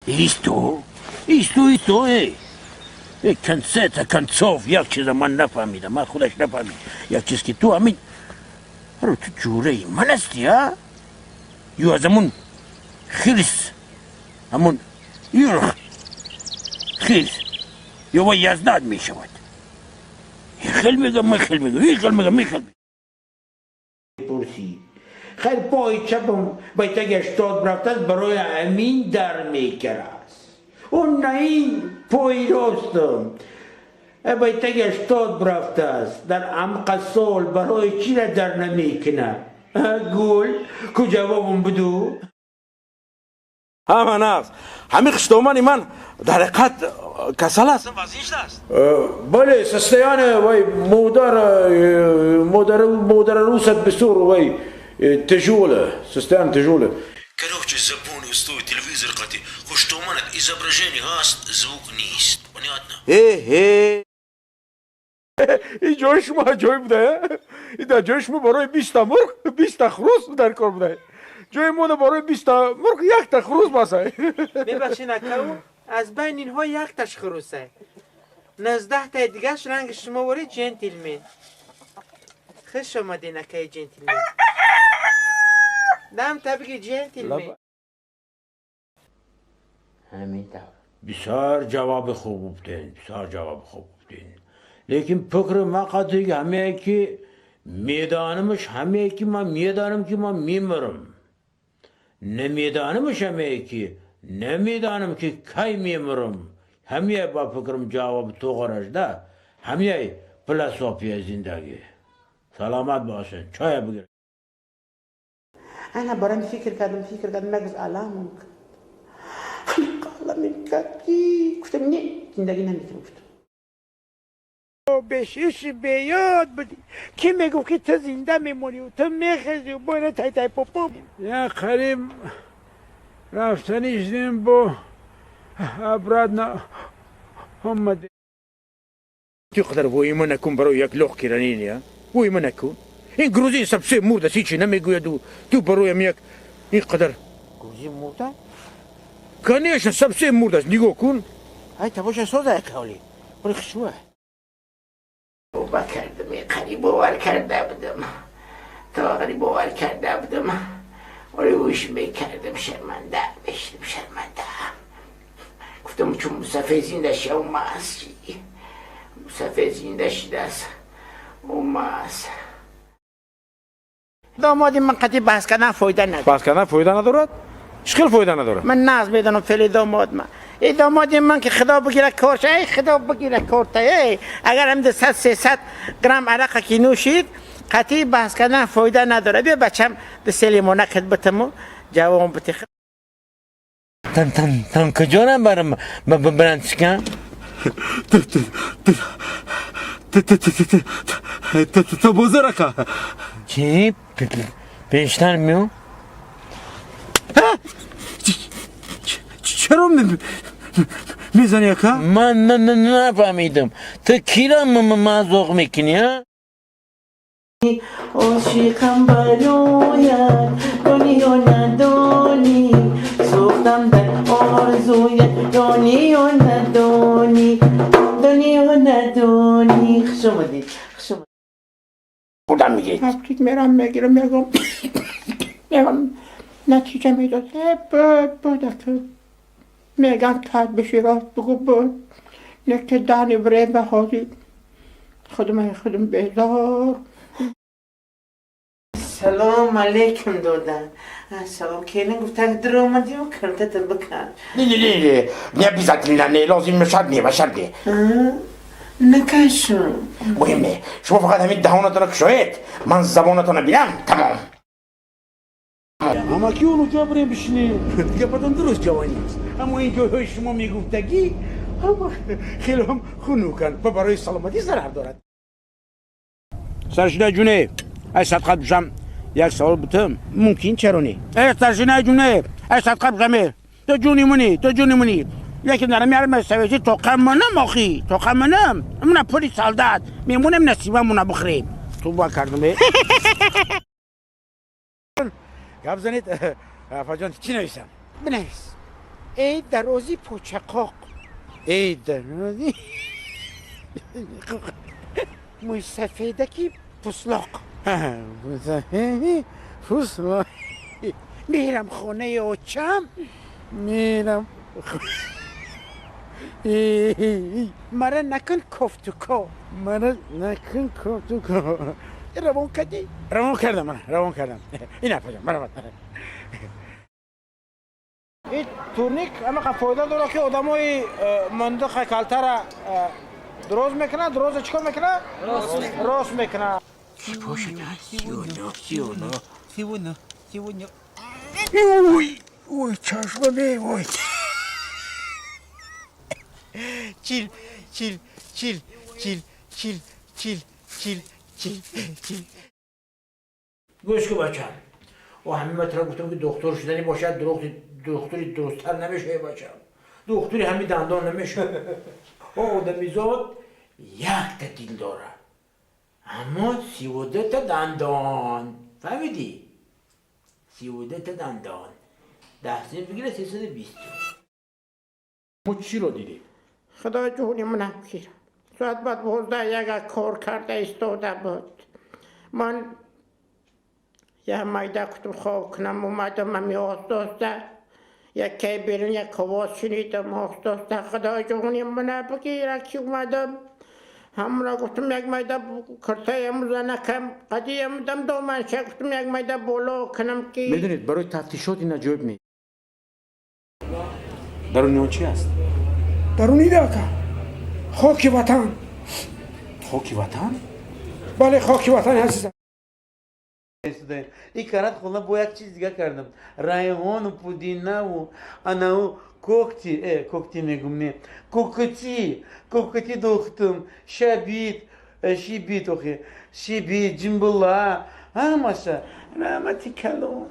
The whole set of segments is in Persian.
ایستو یک کنسه کنسوف یک چیز من نفهمیدم، من خودش نفهمید یک چیز که تو همین تو جوره من هستی ها؟ یو از همون خیلس همون یورخ خیلس یو با یزداد می شود. خیل میگم من خیل میگم پرسی خیلی پای چپم باید اگه اشتاد برفته است برای امین در میکره است اون نه این پای راستم باید اگه اشتاد برفته است در عمق سال برای چی را در نمیکنه گول که جوابم بدو همه نفس همین خشتومانی من در حقیقت کسل است وزیشت است بله سستیانه وی مادر روست بسور وی تجوله سستیان تجوله Короче, запомни, стоит телевизор قطي خشتومانت изображение هست звук نیست понятно این جای شما جای بوده این جای شما برای 20 مرغ 20 خروس در کار بوده جای ما برای 20 مرغ یک تا خروس باسه ببخشین اکاو از بین اینها یک تاش خروسه 19 تا دیگهش رنگ شما وری جنتلمن خوش آمدین اکای جنتلمن دم تبگی جنتلمن همین بسیار جواب خوب بودین لیکن فکر ما قطعی همه که میدانمش همه که من میدانم که من میمرم نمیدانمش همه که نمیدانم که کی میمرم همه با فکرم جواب تو قرش ده همه فلسفی زندگی سلامت باشین چای بگیر انا برام فکر کردم مگز علامم قال من گفتم نه زندگی نمیتونم بشیش بیاد بودی کی میگو که تو زنده میمونی و تو میخزی و باید تای پاپا یا قریم رفتنیش دیم با ابراد نه آمده تقدر وای من نکن برای یک لغ کرانینی وای من نکن این گروزین سبسه مرده سی چی نمیگوید و تو برایم یک این قدر گروزین مرده؟ کنیش سبسه مرده است نگاه کن های تباشه سازه اکاولی برای خشوه باور کردم یه قریب باور کرده بودم ولی اوش میکردم شرمنده گفتم چون مصفحه زنده شه اون ماست مصفحه زنده شده است اون ماست دامادی من قطعی بحث کردن فایده ندارد؟ شکل فایده نداره من ناز میدانم فعلی داماد من ای دامادی من که خدا بگیره کارش ای خدا بگیره کارت ای اگر هم 300 گرم عرق که نوشید قطعی بحث کردن فایده نداره بیا بچم ده سلیمونه کد بتمو جواب بتیخ تن کجانم برم چکن تو بزرگه چی؟ پیشتر میو؟ چرا میزنی اکا؟ من نفهمیدم تو کی را مازوق میکنی ها؟ عاشقم برایت دنیا ندانی سوختم در آرزوی دنیا ندانی خوش اومدید خودم میگید هفتید میرم نتیجه میداد بودک میگم کات بشی راست بگو بود نکه دانی بره به حاضی خودم بیدار سلام علیکم دودن سلام کیلن گفتن در اومدی و کرتت بکن نه بیزد نه لازم مشد نکشم مهمه شما فقط همین دهانتون کشوید من زبانتون بینم تمام اما کی اونو جا بریم بشینی دیگه بدون درست جوانی است اما این که شما میگفتگی اما خیلی هم خنوکن و برای سلامتی ضرر دارد سرشنه جونه ای صدقت بشم یک سوال بتم ممکن چرونی ای سرشنه جونه ای صدقت بشم تو جونی منی لیکن دارم میارم سویجی توقم منم آخی من پولی سالداد میمونم نصیبمونو بخریم تو با کردم گپ زنید افاجان چی نویسم؟ بنویس ای دروازی پوچقاق ای دروازی موی سفیدکی پسلاق پسلاق میرم خونه اوچم میرم مرا نکن کفتوکو مرا نکن کفتوکو روان کردی؟ روان کردم این پایم مرا این تورنیک اما فایده داره که آدمای منطقه کلتر درست میکنه درست چیکار میکنه؟ راست میکنه کی پاشده؟ سیونو اوی چشمه اوی چیل گوش که بچم و همین مطلب گفتم که دکتر شدنی باشد دکتری درستتر نمیشه بچم دکتری همین دندان نمیشه آدمیزاد یک تا دیل داره اما 32 تا دندان فهمیدی؟ 32 تا دندان 10 سنت بگیره 320 ما چی رو دیدی؟ خدا جونی منم بگیرم ساعت بعد 12 یک کار کرده ایستاده بود من یه مایده کتم خواب کنم اومدم همی آستاسته یکی بیرون یک کواز شنیدم آستاسته خدا جونی منم بگیره که اومدم همرا گفتم یک مایده کرته امروزه کم قدی امدم دامنشه گفتم یک مایده بالا کنم که میدونید برای تفتیشات این عجایب نیست درون اون چی هست؟ درونی داکا خاک وطن خاکی وطن؟ بله خاک وطن عزیزم این کارت خودم با یک چیز دیگه کردم ریحان و پودینه و انا و کوکتی میگم نه کوکتی دوختم شبید جنبلا همشه رحمتی کلون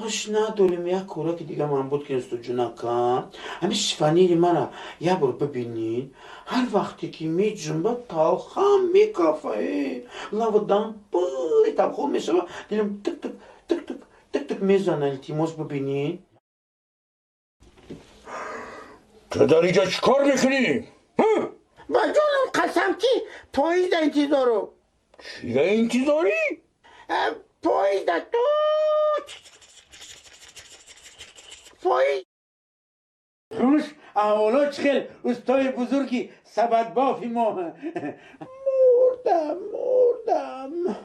هاش نداریم یک کورک دیگه من بود که استو جونکم همین شفنیری منو یه بار ببینین هر وقتی که می جنبه تلخم میکافه لودم بای تلخم میشه دیدم تک میزنه التیماس ببینین تو در اینجا چیکار میکنی؟ با جانم قسم که پاییز انتظارو چی انتظاری؟ پاییز تو پاییز روش اولا چخل استای بزرگی سبد بافی ما مردم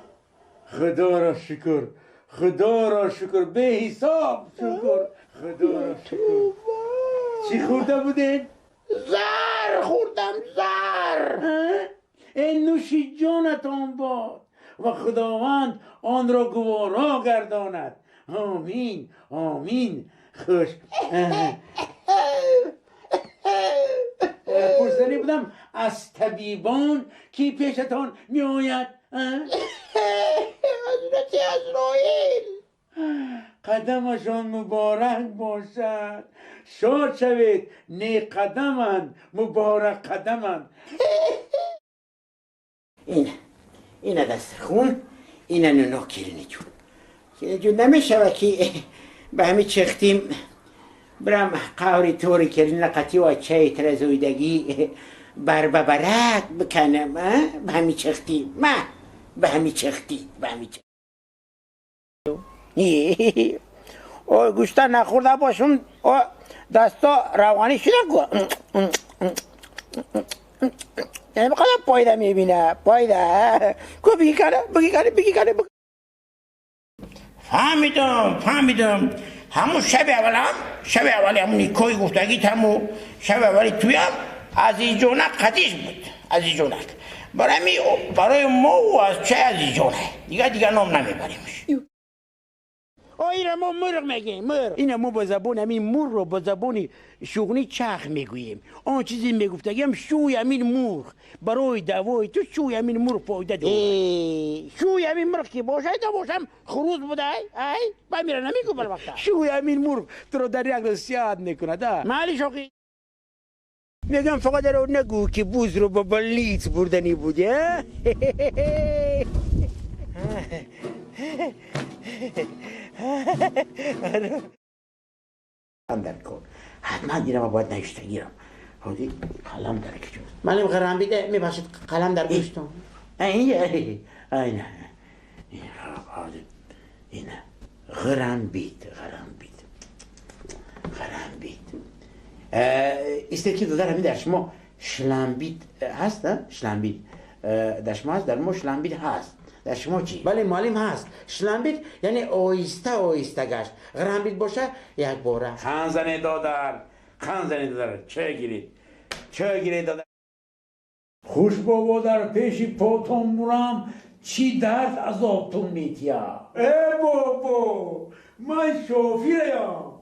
خدا را شکر به حساب شکر خدا را شکر چی خورده بودین؟ زر خوردم زر این نوشی جانتان باد و خداوند آن را گوارا گرداند آمین خوش پرسنی بودم از طبیبان کی پیشتان می آید حضرت عزرائیل قدمشان مبارک باشد شاد شوید نیک قدمند مبارک قدمند اینه دست خون اینه نونو کلینی جون نمیشه که به همین چختیم برم قوری طوری کلین لقتی و چای ترزویدگی بر ببرک بکنم به همین چختیم به همین چختی او گوشتا نخورده باشم دستا روغانی شده یعنی بقیده پایده میبینه پایده کو بگی کنه فهمیدم همون شب اول همون نیکوی گفتگیت همون شب اولی تویم عزیزجونک قدیش بود عزیزجونک برای ما و از چه عزیزجونه دیگه نام نمیبریمش این ما مرغ میگیم مرغ این ما با زبون همین مرغ رو با زبون شغنی چخ میگوییم آن چیزی میگفتگیم شوی همین مرغ برای دوای تو شوی همین مرغ پایده دو شوی همین مرغ که باشه باشم خروز بوده ای بمیره نمیگو بر وقتا شوی همین مرغ تو رو در یک روز یاد میکنه ده مالی شوقی میگم فقط رو نگو که بوز رو با بلیت بردنی بوده در کن حتما دیرم باید نشته گیرم حالی قلم داره که جوز معلم غرام بیده میباشید قلم در گوشتم. اینه حالی اینه غرام بید استکی دادر همین در شما شلمبید هست نه؟ شلمبید در شما هست در ما شلمبید هست در شما چی؟ بله معلم هست. شلمبید یعنی آیسته گشت. غرام بید باشه یک باره. خانزنه دادر چه گیرید دادر خوش بابا در پیش پاتون برم چی درد از آبتون میتیا بابا من شافیرم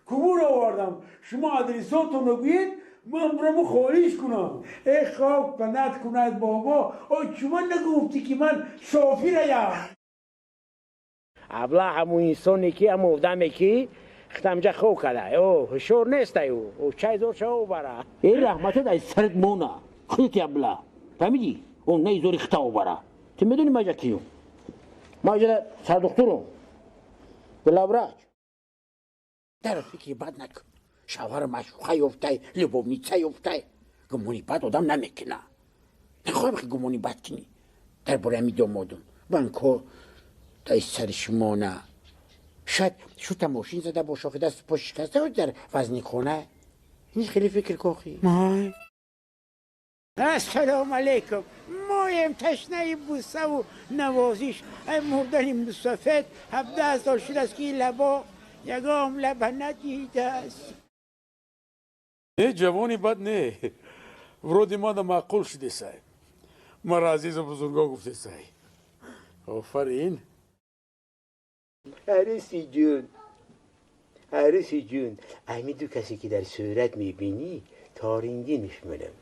کبور آوردم شما ادریساتون رو بگید من برم خواهیش کنم خواب کند بابا شما نگفتی که من شافیرم ابلا همون انسانی که همون دمی که ختمجه خوب کرده هشور نیست او چای زور شو بره این رحمت در سرت مونا خودتی ابلا فهمیدی؟ اون نیزوری خطاو بره تو میدونی ماجا کیو؟ ماجا سر دکترم به لبراج در فکری بد نکن شوهر مشوخه یفته لبوبنیچه یفته گمونی بد آدم نمیکنه نخواهی بخی گمونی بد کنی در باره همی دامادم بانکو در سر شما نه شاید شوتا ماشین زده با شاخه دست پا شکسته در وزنی خونه این خیلی فکر کاخی مای السلام علیکم مایم تشنه بوسه و نوازیش ای مردن مصطفیت 17 سال شده است که این لبا یگام لبه ندیده است نه جوانی بد نه ورودی ما دا معقول شده سای مرا عزیز بزرگا گفته سای آفرین عروسی جون امی دو کسی که در صورت میبینی تارینگی میشمونم